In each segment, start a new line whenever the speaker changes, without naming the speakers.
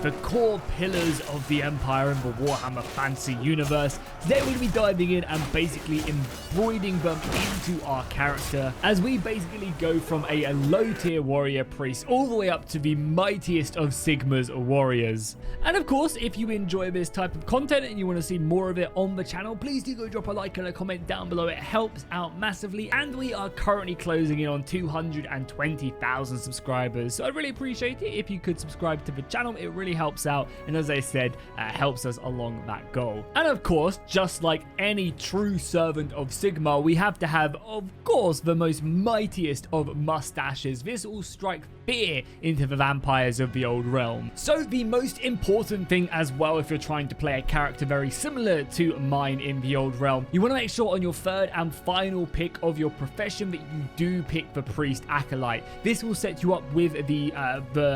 the core pillars of the Empire in the Warhammer Fantasy universe. Today we're going to be diving in and basically embroidering them into our character as we basically go from a low tier warrior priest all the way up to the mightiest of Sigmar's warriors. And of course, if you enjoy this type of content and you want to see more of it on the channel, please do go drop a like and a comment down below. It helps out massively, and we are currently closing in on 220,000 subscribers, so I'd really appreciate it if you could subscribe to the channel. It really helps out, and as I said, helps us along that goal. And of course, just like any true servant of Sigmar, we have to have, of course, the most mightiest of mustaches. This will strike fear into the vampires of the old realm. So the most important thing as well, if you're trying to play a character very similar to mine in the old realm, you want to make sure on your third and final pick of your profession that you do pick the priest acolyte. This will set you up with the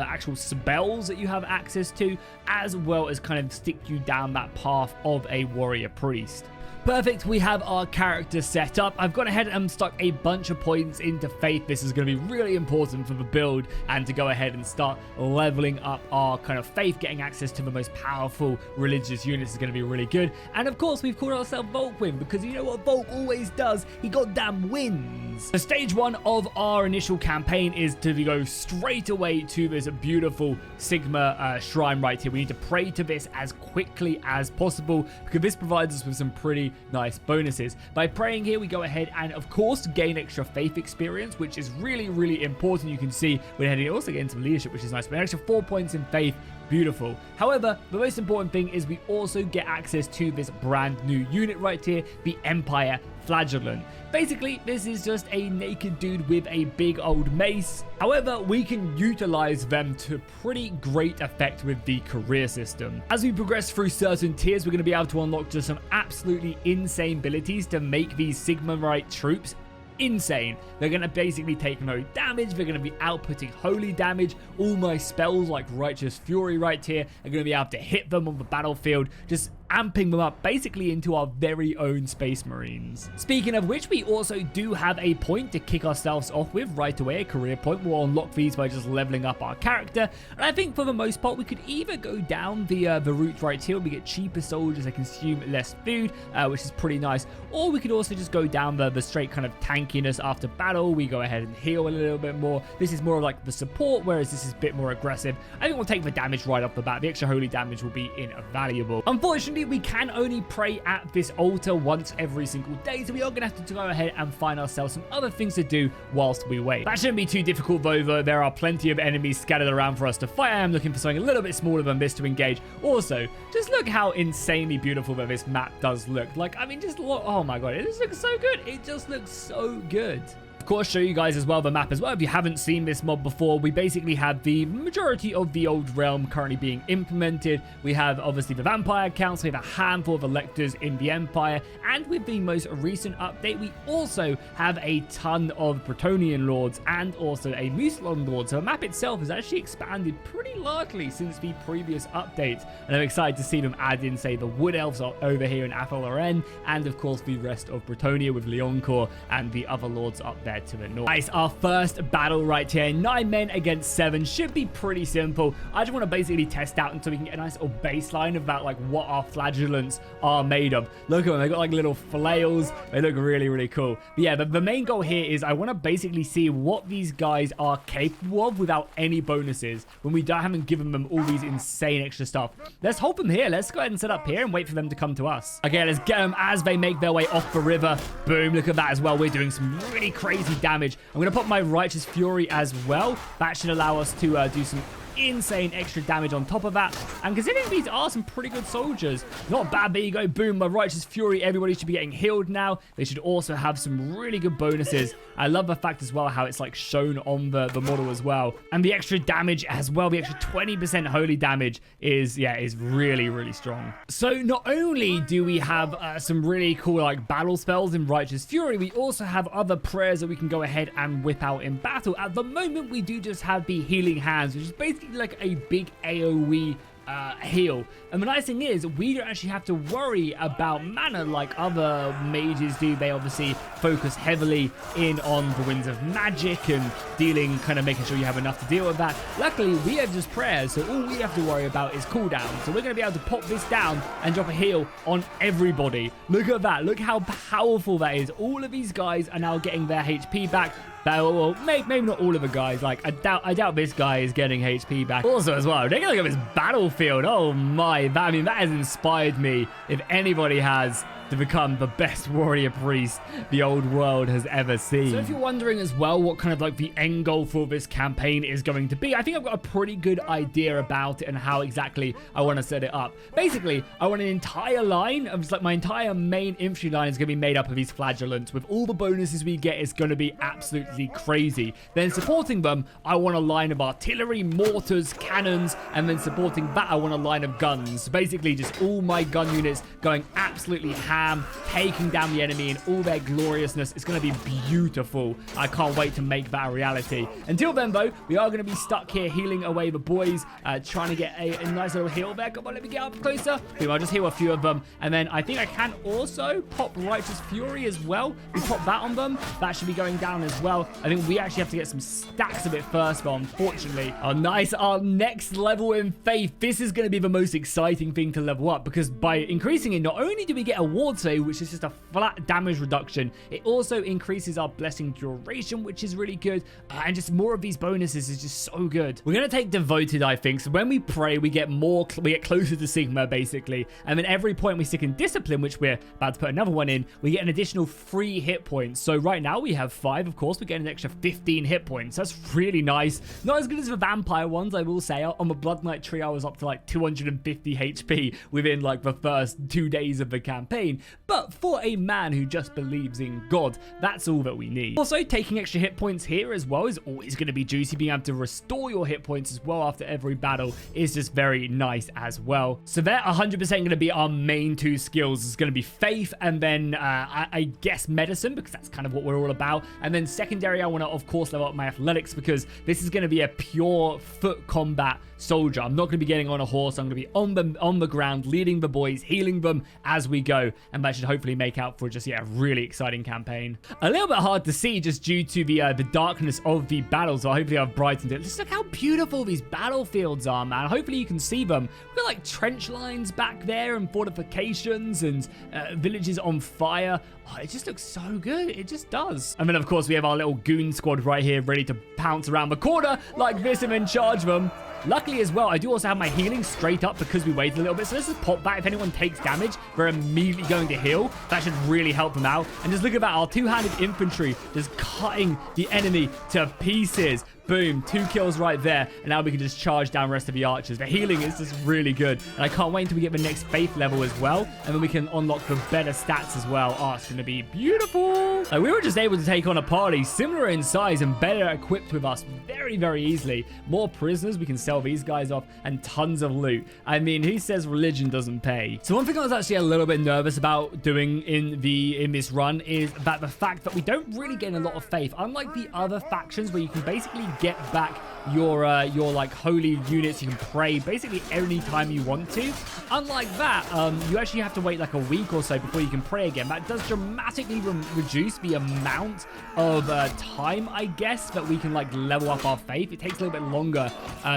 actual spells that you have access to, as well as kind of stick you down that path of a warrior priest. Perfect, we have our character set up. I've gone ahead and stuck a bunch of points into faith. This is going to be really important for the build, and to go ahead and start leveling up our kind of faith, getting access to the most powerful religious units is going to be really good. And of course, we've called ourselves Volkwin because you know what Volk always does? He goddamn wins. So stage one of our initial campaign is to go straight away to this beautiful Sigmar shrine right here. We need to pray to this as quickly as possible because this provides us with some pretty nice bonuses. By praying here, we go ahead and of course gain extra faith experience, which is really important. You can see we're heading also getting some leadership, which is nice, but an extra 4 points in faith. Beautiful. However, the most important thing is we also get access to this brand new unit right here, the Empire Flagellant. Basically, this is just a naked dude with a big old mace. However, we can utilize them to pretty great effect with the career system. As we progress through certain tiers, we're going to be able to unlock just some absolutely insane abilities to make these Sigmarite troops insane. They're going to basically take no damage. They're going to be outputting holy damage. All my spells like Righteous Fury right here are going to be able to hit them on the battlefield, just amping them up basically into our very own Space Marines. Speaking of which, we also do have a point to kick ourselves off with right away, a career point. We'll unlock these by just leveling up our character, and I think for the most part we could either go down the route right here, we get cheaper soldiers that consume less food, which is pretty nice, or we could also just go down the straight kind of tankiness after battle. We go ahead and heal a little bit more. This is more of like the support, whereas this is a bit more aggressive. I think we'll take the damage right off the bat. The extra holy damage will be invaluable. Unfortunately, we can only pray at this altar once every single day, so we are going to have to go ahead and find ourselves some other things to do whilst we wait. That shouldn't be too difficult though. There are plenty of enemies scattered around for us to fight. I am looking for something a little bit smaller than this to engage. Also, just look how insanely beautiful that this map does look. Like, I mean, just look, oh my god, it just looks so good. It just looks so good. Of course, show you guys as well the map as well. If you haven't seen this mod before, we basically have the majority of the old realm currently being implemented. We have obviously the Vampire Council, we have a handful of electors in the Empire, and with the most recent update, we also have a ton of Bretonnian Lords and also a Musalon Lord. So the map itself has actually expanded pretty largely since the previous updates, and I'm excited to see them add in, say, the Wood Elves over here in Athel-Loren, and of course the rest of Bretonnia with Leoncourt and the other lords up there to the north. Nice, our first battle right here. 9 men against 7 should be pretty simple. I just want to basically test out until we can get a nice little baseline about like what our flagellants are made of. Look at them, they got like little flails. They look really cool. But yeah, the main goal here is I want to basically see what these guys are capable of without any bonuses when we haven't given them all these insane extra stuff. Let's hold them here. Let's go ahead and set up here and wait for them to come to us. Okay, let's get them as they make their way off the river. Boom, look at that as well. We're doing some really crazy damage. I'm going to put my Righteous Fury as well. That should allow us to do some insane extra damage on top of that, and considering these are some pretty good soldiers, not bad. There you go, boom, my Righteous Fury. Everybody should be getting healed now. They should also have some really good bonuses. I love the fact as well how it's like shown on the model as well, and the extra damage as well. The extra 20% holy damage is really strong. So not only do we have some really cool like battle spells in Righteous Fury, we also have other prayers that we can go ahead and whip out in battle. At the moment, we do just have the Healing Hands, which is basically like a big AoE heal. And the nice thing is, we don't actually have to worry about mana like other mages do. They obviously focus heavily in on the winds of magic and dealing, kind of making sure you have enough to deal with that. Luckily, we have just prayers, so all we have to worry about is cooldown. So we're going to be able to pop this down and drop a heal on everybody. Look at that. Look how powerful that is. All of these guys are now getting their HP back. Well, maybe not all of the guys. Like, I doubt this guy is getting HP back. Also, as well, take a look at this battlefield. Oh my, that has inspired me, if anybody has, to become the best warrior priest the old world has ever seen. So if you're wondering as well what kind of like the end goal for this campaign is going to be, I think I've got a pretty good idea about it and how exactly I want to set it up. Basically, I want an entire line of, like, my entire main infantry line is going to be made up of these flagellants. With all the bonuses we get, it's going to be absolutely crazy. Then supporting them, I want a line of artillery, mortars, cannons, and then supporting that, I want a line of guns. Basically, just all my gun units going absolutely taking down the enemy in all their gloriousness. It's going to be beautiful. I can't wait to make that a reality. Until then, though, we are going to be stuck here healing away the boys, trying to get a nice little heal there. Come on, let me get up closer. I'll just heal a few of them, and then I think I can also pop Righteous Fury as well. We pop that on them. That should be going down as well. I think we actually have to get some stacks of it first, but unfortunately, nice, our next level in faith. This is going to be the most exciting thing to level up, because by increasing it, not only do we get a ward save, which is just a flat damage reduction, it also increases our blessing duration, which is really good, and just more of these bonuses is just so good. We're going to take devoted, I think. So when we pray, we get closer to Sigmar, basically, and then every point we stick in discipline, which we're about to put another one in, we get an additional 3 hit points. So right now we have 5. Of course, we get an extra 15 hit points. That's really nice. Not as good as the vampire ones, I will say. On the Blood Knight tree, I was up to like 250 HP within like the first 2 days of the campaign. But for a man who just believes in God, that's all that we need. Also, taking extra hit points here as well is always going to be juicy. Being able to restore your hit points as well after every battle is just very nice as well. So they're 100% going to be our main 2 skills. It's going to be faith, and then I guess medicine, because that's kind of what we're all about. And then secondary, I want to, of course, level up my athletics, because this is going to be a pure foot combat soldier. I'm not going to be getting on a horse. I'm going to be on the ground, leading the boys, healing them as we go, and that should hopefully make out for just, yeah, a really exciting campaign. A little bit hard to see just due to the darkness of the battles, so hopefully I've brightened it. Just look how beautiful these battlefields are, man. Hopefully you can see them. We've got like trench lines back there and fortifications and villages on fire. Oh, it just looks so good. It just does. And then, of course, we have our little goon squad right here ready to pounce around the corner like this and then charge them. Luckily as well, I do also have my healing straight up because we waited a little bit. So let's just pop that. If anyone takes damage, we're immediately going to heal. That should really help them out. And just look at that, our 2-handed infantry just cutting the enemy to pieces. Boom, 2 kills right there, and now we can just charge down the rest of the archers. The healing is just really good, and I can't wait until we get the next faith level as well, and then we can unlock the better stats as well. Oh, it's going to be beautiful. We were just able to take on a party similar in size and better equipped with us very, very easily. More prisoners, we can sell these guys off, and tons of loot. I mean, who says religion doesn't pay? So one thing I was actually a little bit nervous about doing in this run is that the fact that we don't really gain a lot of faith. Unlike the other factions where you can basically get back your like holy units, you can pray basically any time you want to. Unlike that, you actually have to wait like a week or so before you can pray again. That does dramatically reduce the amount of time, I guess, that we can like level up our faith. It takes a little bit longer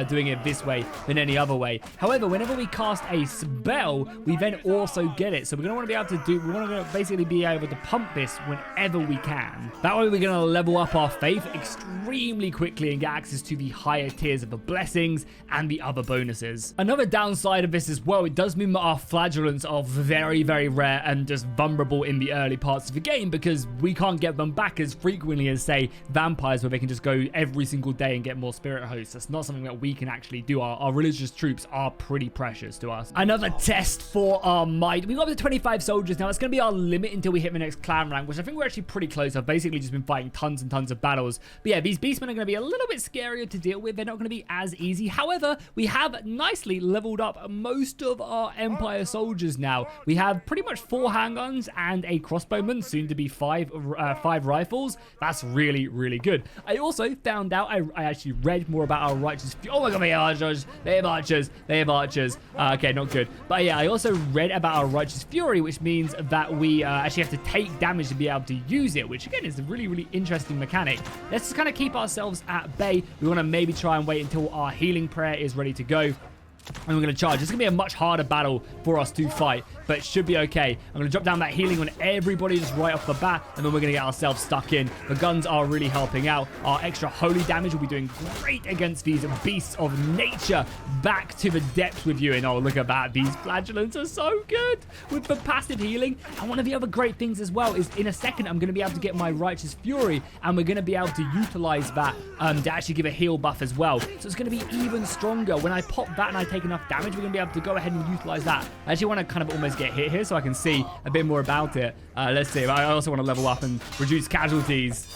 doing it this way than any other way. However, whenever we cast a spell, we then also get it. So we're going to want to be able to we want to basically be able to pump this whenever we can. That way we're going to level up our faith extremely quickly and get access to the higher tiers of the blessings and the other bonuses. Another downside of this as well, it does mean that our flagellants are very, very rare and just vulnerable in the early parts of the game, because we can't get them back as frequently as, say, vampires, where they can just go every single day and get more spirit hosts. That's not something that we can actually do. Our religious troops are pretty precious to us. Another test for our might. We got up to 25 soldiers now. It's going to be our limit until we hit the next clan rank, which I think we're actually pretty close. I've basically just been fighting tons and tons of battles. But yeah, these beastmen are going to be a little bit scarier to deal deal with. They're not going to be as easy. However, we have nicely leveled up most of our Empire soldiers now. We have pretty much 4 handguns and a crossbowman, soon to be 5 rifles. That's really, really good. I also found out, I actually read more about our righteous... Oh my god, they have archers. They have archers. They have archers. Okay, not good. But yeah, I also read about our righteous fury, which means that we actually have to take damage to be able to use it, which again is a really, really interesting mechanic. Let's just kind of keep ourselves at bay. We want to maybe try and wait until our healing prayer is ready to go. And we're going to charge. It's going to be a much harder battle for us to fight, but it should be okay. I'm going to drop down that healing on everybody just right off the bat, and then we're going to get ourselves stuck in. The guns are really helping out. Our extra holy damage will be doing great against these beasts of nature. Back to the depths with you, and oh, look at that. These flagellants are so good with the passive healing. And one of the other great things as well is in a second, I'm going to be able to get my righteous fury, and we're going to be able to utilize that to actually give a heal buff as well. So it's going to be even stronger. When I pop that and I take enough damage, we're going to be able to go ahead and utilize that. I actually want to kind of almost get hit here so I can see a bit more about it. Let's see. I also want to level up and reduce casualties.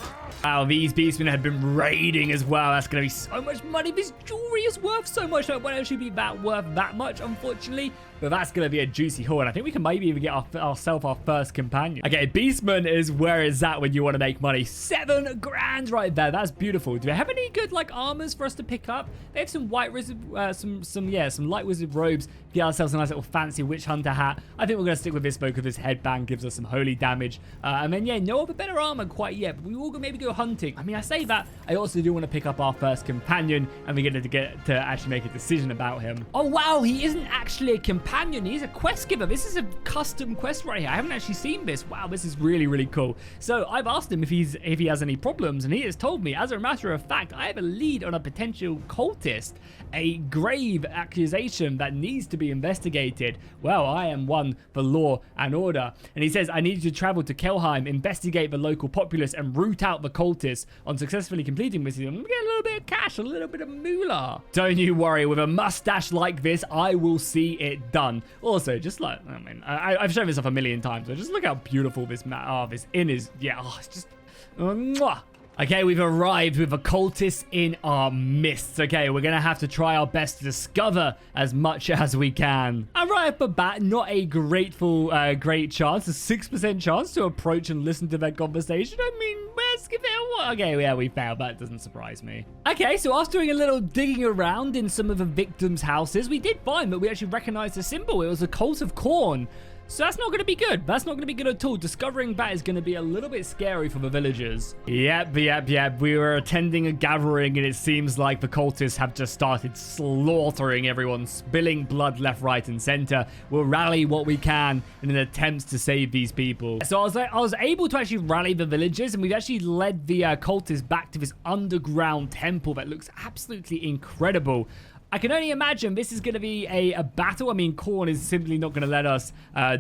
Wow, these beastmen have been raiding as well. That's going to be so much money. This jewelry is worth so much. So it won't actually be worth that much, unfortunately. But that's going to be a juicy haul. And I think we can maybe even get ourselves our first companion. Okay, beastman is where is that when you want to make money. 7 grand right there. That's beautiful. Do they have any good like armors for us to pick up? They have some white wizard, some light wizard robes. Get ourselves a nice little fancy witch hunter hat. I think we're going to stick with this because this headband gives us some holy damage. And then yeah, no other better armor quite yet. But we will maybe go hunting. I mean, I say that. I also do want to pick up our first companion, and we're going to get to actually make a decision about him. Oh wow, he isn't actually a companion. He's a quest giver. This is a custom quest right here. I haven't actually seen this. Wow, this is really, really cool. So I've asked him if he has any problems, and he has told me, as a matter of fact, I have a lead on a potential cultist, a grave accusation that needs to be investigated. Well, I am one for law and order. And he says, I need you to travel to Kelheim, investigate the local populace, and root out the cultists. On successfully completing this, I'm going to get a little bit of cash, a little bit of moolah. Don't you worry, with a mustache like this, I will see it done. Also, just like, I mean, I've shown this off a million times, but just look how beautiful this this inn is. Yeah, it's just, mwah. Okay, we've arrived with a cultist in our midst. Okay, we're going to have to try our best to discover as much as we can. And right off the bat, not a great chance, a 6% chance to approach and listen to their conversation. I mean, let's give it a... Okay, yeah, we failed. That doesn't surprise me. Okay, so after doing a little digging around in some of the victims' houses, we did find that we actually recognized the symbol. It was a cult of corn. So that's not going to be good. That's not going to be good at all. Discovering that is going to be a little bit scary for the villagers. Yep. We were attending a gathering, and it seems like the cultists have just started slaughtering everyone, spilling blood left, right, and center. We'll rally what we can in an attempt to save these people. So I was able to actually rally the villagers, and we've actually led the cultists back to this underground temple that looks absolutely incredible. I can only imagine this is going to be a battle. I mean, Korn is simply not going to let us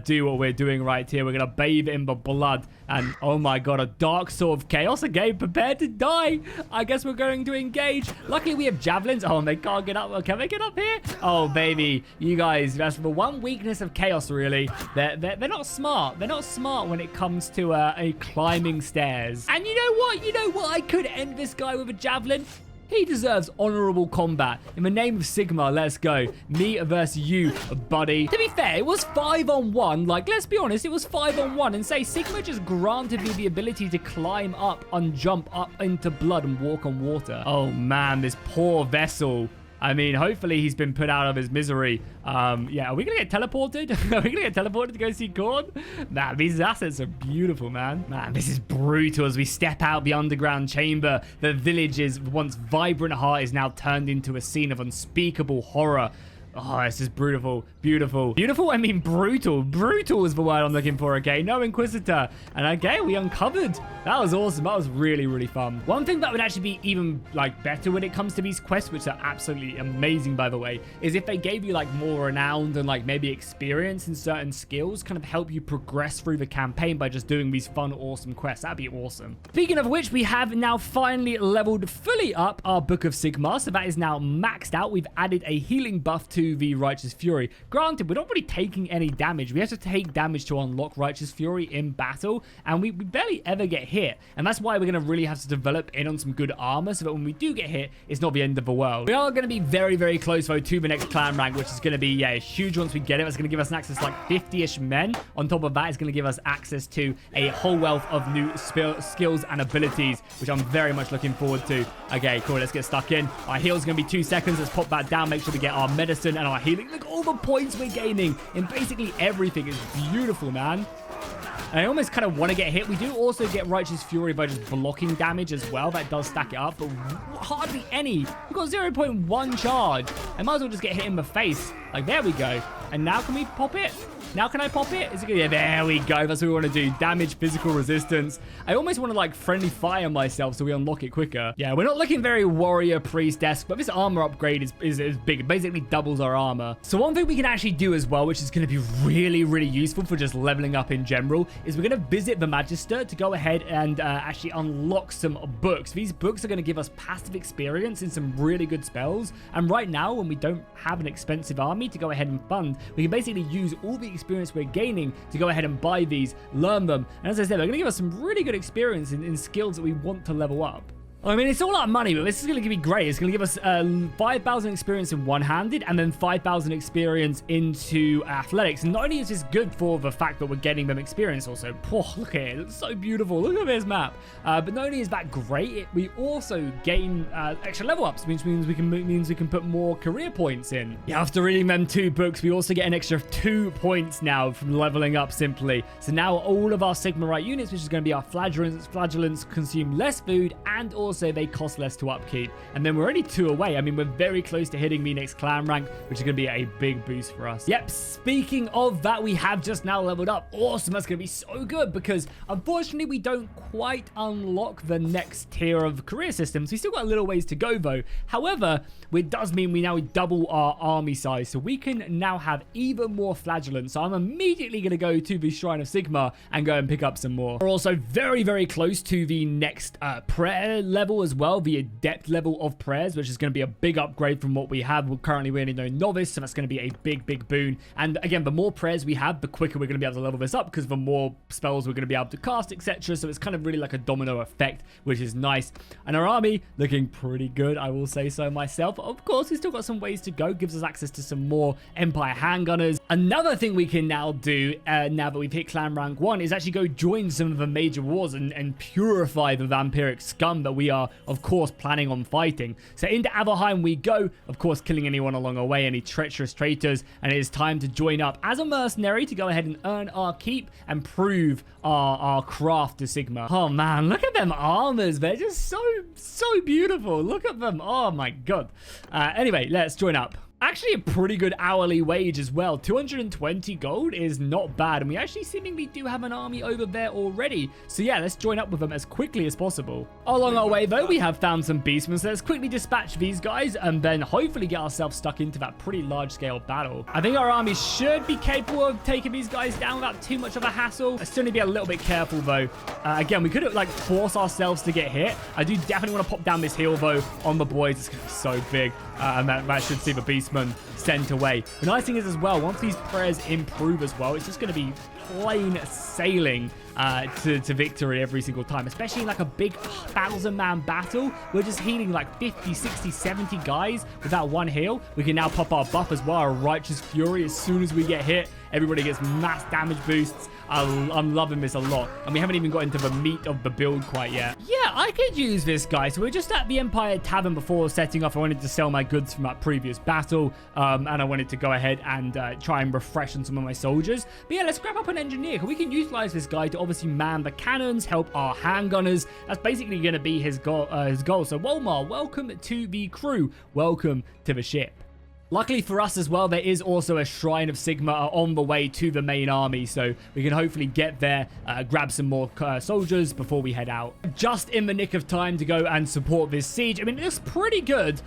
do what we're doing right here. We're going to bathe in the blood. And, oh my god, a dark sword of chaos. Again, prepared to die. I guess we're going to engage. Luckily, we have javelins. Oh, and they can't get up. Can they get up here? Oh, baby. You guys, that's the one weakness of chaos, really. They're not smart. They're not smart when it comes to a climbing stairs. And you know what? You know what? I could end this guy with a javelin. He deserves honorable combat. In the name of Sigmar, let's go. Me versus you, buddy. To be fair, it was 5-on-1. Like, let's be honest, it was 5-on-1. And say, Sigmar just granted me the ability to climb up and jump up into blood and walk on water. Oh, man, this poor vessel. I mean, hopefully he's been put out of his misery. Yeah, are we going to get teleported? Are we going to get teleported to go see Korn? Nah, these assets are beautiful, man. Man, this is brutal as we step out the underground chamber. The village's once vibrant heart is now turned into a scene of unspeakable horror. Oh, this is beautiful. Beautiful. Beautiful? I mean, brutal. Brutal is the word I'm looking for, okay? No Inquisitor. And okay, we uncovered. That was awesome. That was really, really fun. One thing that would actually be even, like, better when it comes to these quests, which are absolutely amazing, by the way, is if they gave you, like, more renowned and, like, maybe experience in certain skills, kind of help you progress through the campaign by just doing these fun, awesome quests. That'd be awesome. Speaking of which, we have now finally leveled fully up our Book of Sigmar. So that is now maxed out. We've added a healing buff to to the Righteous Fury. Granted, we're not really taking any damage. We have to take damage to unlock Righteous Fury in battle, and we barely ever get hit. And that's why we're going to really have to develop in on some good armor so that when we do get hit, it's not the end of the world. We are going to be very, very close, though, to the next clan rank, which is going to be, yeah, huge once we get it. It's going to give us an access to like 50-ish men. On top of that, it's going to give us access to a whole wealth of new skills and abilities, which I'm very much looking forward to. Okay, cool. Let's get stuck in. Our heal's going to be 2 seconds. Let's pop that down. Make sure we get our medicine and our healing. Look at all the points we're gaining in basically everything. It's beautiful, man. And I almost kind of want to get hit. We do also get Righteous Fury by just blocking damage as well. That does stack it up, but hardly any. We've got 0.1 charge. I might as well just get hit in the face. Like, there we go. And now can we pop it? Now can I pop it? Is it good? Yeah, there we go. That's what we want to do. Damage, physical resistance. I almost want to like friendly fire myself so we unlock it quicker. Yeah, we're not looking very warrior priest-esque, but this armor upgrade is big. It basically doubles our armor. So one thing we can actually do as well, which is going to be really, really useful for just leveling up in general, is we're going to visit the Magister to go ahead and actually unlock some books. These books are going to give us passive experience in some really good spells. And right now, when we don't have an expensive army to go ahead and fund, we can basically use all the experience we're gaining to go ahead and buy these, learn them, and as I said, they're going to give us some really good experience in skills that we want to level up. I mean, it's all our money, but this is going to be great. It's going to give us 5,000 experience in one-handed and then 5,000 experience into athletics. And not only is this good for the fact that we're getting them experience also, oh, look at it. It's so beautiful. Look at this map. But not only is that great, we also gain extra level ups, which means we can put more career points in. Yeah, after reading them 2 books, we also get an extra 2 points now from leveling up simply. So now all of our Sigmarite units, which is going to be our flagellants, consume less food and also they cost less to upkeep. And then we're only 2 away. I mean, we're very close to hitting the next clan rank, which is going to be a big boost for us. Yep, speaking of that, we have just now leveled up. Awesome, that's going to be so good because unfortunately we don't quite unlock the next tier of career systems. We still got a little ways to go though. However, it does mean we now double our army size, so we can now have even more flagellants. So I'm immediately going to go to the Shrine of Sigmar and go and pick up some more. We're also very, very close to the next prayer level as well, the adept level of prayers, which is going to be a big upgrade from what we have. We're currently only no novice, so that's going to be a big boon. And again, the more prayers we have, the quicker we're going to be able to level this up because the more spells we're going to be able to cast, etc. So it's kind of really like a domino effect, which is nice. And our army looking pretty good, I will say so myself. Of course, we've still got some ways to go. Gives us access to some more Empire handgunners. Another thing we can now do now that we've hit clan rank 1 is actually go join some of the major wars and purify the vampiric scum that we are, of course, planning on fighting. So into Avalheim we go, of course, killing anyone along our way, any treacherous traitors, and it is time to join up as a mercenary to go ahead and earn our keep and prove our craft to Sigmar. Oh man, look at them armors. They're just so beautiful. Look at them. Oh my god. Anyway, let's join up. Actually a pretty good hourly wage as well. 220 gold is not bad, and we actually seemingly do have an army over there already. So yeah, let's join up with them as quickly as possible. Along our way though, we have found some beastmen, so let's quickly dispatch these guys and then hopefully get ourselves stuck into that pretty large scale battle. I think our army should be capable of taking these guys down without too much of a hassle. I still need to be a little bit careful though. Again, we could like force ourselves to get hit. I do definitely want to pop down this hill though on the boys. It's going to be so big, and that should see the beastmen sent away. The nice thing is as well, once these prayers improve as well, it's just going to be plain sailing to victory every single time, especially in like a big 1,000-man battle. We're just healing like 50, 60, 70 guys without one heal. We can now pop our buff as well, our Righteous Fury. As soon as we get hit, everybody gets mass damage boosts. I'm loving this a lot, and we haven't even got into the meat of the build quite yet. Yeah, I could use this guy. So we're just at the Empire Tavern before setting off. I wanted to sell my goods from that previous battle, and I wanted to go ahead and try and refresh on some of my soldiers. But yeah, let's grab up an engineer. We can utilize this guy to obviously man the cannons, help our handgunners. That's basically going to be his goal. So Wolmar, welcome to the crew. Welcome to the ship. Luckily for us as well, there is also a Shrine of Sigmar on the way to the main army, so we can hopefully get there, grab some more soldiers before we head out. Just in the nick of time to go and support this siege. I mean, it looks pretty good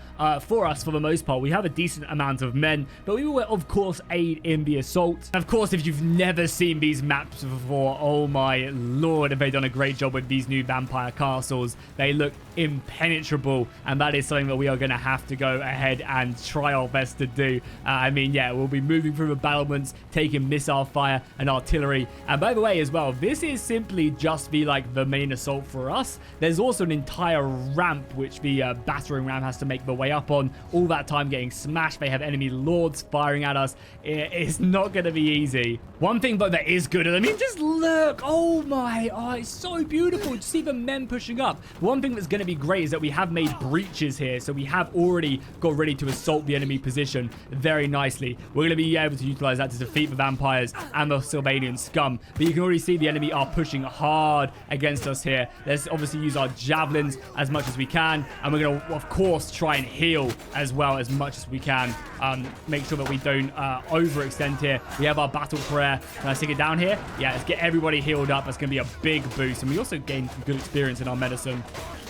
for us for the most part. We have a decent amount of men, but we will, of course, aid in the assault. And of course, if you've never seen these maps before, oh my lord, have they done a great job with these new vampire castles. They look impenetrable, and that is something that we are going to have to go ahead and try our best to do. I mean, yeah, we'll be moving through the battlements, taking missile fire and artillery. And by the way, as well, this is simply just the main assault for us. There's also an entire ramp which the battering ram has to make the way up on. All that time getting smashed. They have enemy lords firing at us. It's not going to be easy. One thing, though, that is good, I mean, just look. Oh my, it's so beautiful to see the men pushing up. One thing that's going to be great is that we have made breaches here, so we have already got ready to assault the enemy position very nicely. We're going to be able to utilize that to defeat the vampires and the Sylvanian scum. But you can already see the enemy are pushing hard against us here. Let's obviously use our javelins as much as we can, and we're going to, of course, try and heal as well as much as we can. Make sure that we don't overextend here. We have our battle prayer. Can I stick it down here? Yeah, let's get everybody healed up. That's going to be a big boost, and we also gain some good experience in our medicine.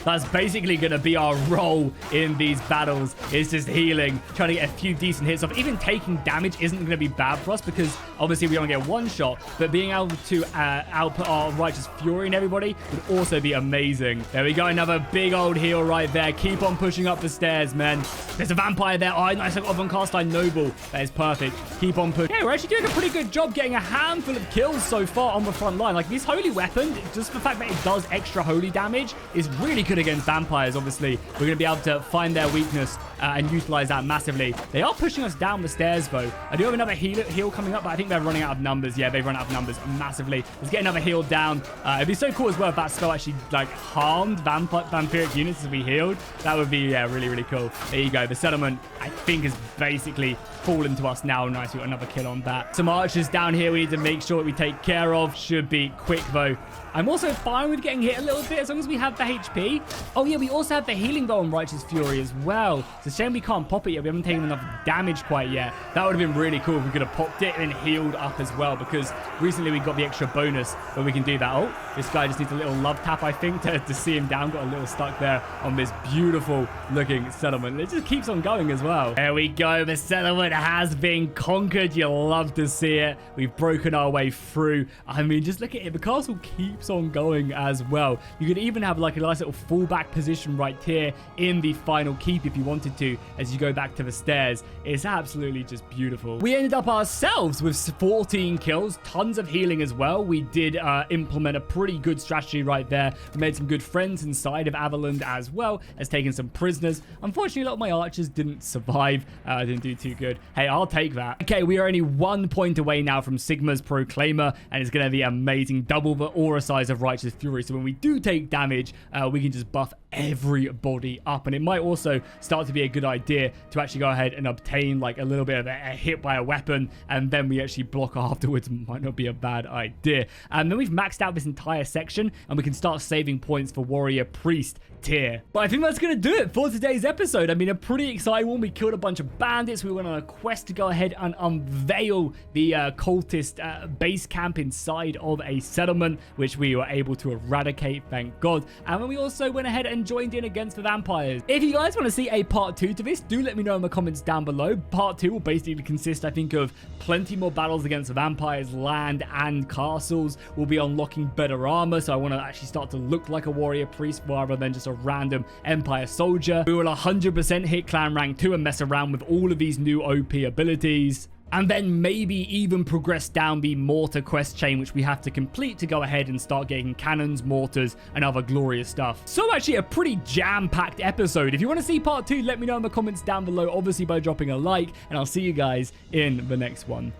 That's basically going to be our role in these battles, is just healing, trying to get a few decent hits off. Even taking damage isn't going to be bad for us because obviously we only get one shot, but being able to output our Righteous Fury and everybody would also be amazing. There we go, another big old heal right there. Keep on pushing up the stairs, man. There's a vampire there. Oh, nice. I got on cast iron noble. That is perfect. Keep on pushing. Yeah, we're actually doing a pretty good job getting a handful of kills so far on the front line. Like, this holy weapon, just the fact that it does extra holy damage is really good against vampires. Obviously, we're going to be able to find their weakness and utilize that massively. They are pushing us down the stairs, though. I do have another heal coming up, but I think they're running out of numbers. Yeah, they've run out of numbers massively. Let's get another heal down. It'd be so cool as well if that spell actually, like, harmed vampiric units as we healed. That would be, yeah, really, really cool. There you go. The settlement, I think, is basically fallen to us now. Nice, we got another kill on that. Some archers down here we need to make sure we take care of. Should be quick, though. I'm also fine with getting hit a little bit as long as we have the HP. Oh, yeah, we also have the healing bow on Righteous Fury as well. It's a shame we can't pop it yet. We haven't taken enough damage quite yet. That would have been really cool if we could have popped it and healed up as well, because recently we got the extra bonus where we can do that. Oh, this guy just needs a little love tap, I think, to see him down. Got a little stuck there on this beautiful looking settlement. It just keeps on going as well. There we go. The settlement has been conquered. You'll love to see it. We've broken our way through. I mean, just look at it. The castle keeps on going as well. You could even have like a nice little fallback position right here in the final keep if you wanted to, as you go back to the stairs. It's absolutely just beautiful. We ended up ourselves with 14 kills, tons of healing as well. We did implement a pretty good strategy right there. We made some good friends inside of Averland as well as taking some prisoners. Unfortunately, a lot of my archers didn't survive. Didn't do too good. Hey, I'll take that. Okay, we are only 1 point away now from Sigmar's Proclaimer, and it's going to be amazing. Double the aura size of Righteous Fury, so when we do take damage, we can just buff everybody up. And it might also start to be a good idea to actually go ahead and obtain like a little bit of a hit by a weapon, and then we actually block afterwards. Might not be a bad idea. And then we've maxed out this entire section, and we can start saving points for Warrior Priest tier. But I think that's going to do it for today's episode. I mean, a pretty exciting one. We killed a bunch of bandits. We went on a quest to go ahead and unveil the cultist base camp inside of a settlement, which we were able to eradicate, thank God. And then we also went ahead and joined in against the vampires. If you guys want to see a part 2 to this, do let me know in the comments down below. Part 2 will basically consist, I think, of plenty more battles against the vampires, land and castles. We'll be unlocking better armor, so I want to actually start to look like a warrior priest rather than just a random Empire soldier. We will 100% hit clan rank 2 and mess around with all of these new OP abilities. And then maybe even progress down the mortar quest chain, which we have to complete to go ahead and start getting cannons, mortars, and other glorious stuff. So actually a pretty jam-packed episode. If you want to see part 2, let me know in the comments down below, obviously by dropping a like, and I'll see you guys in the next one.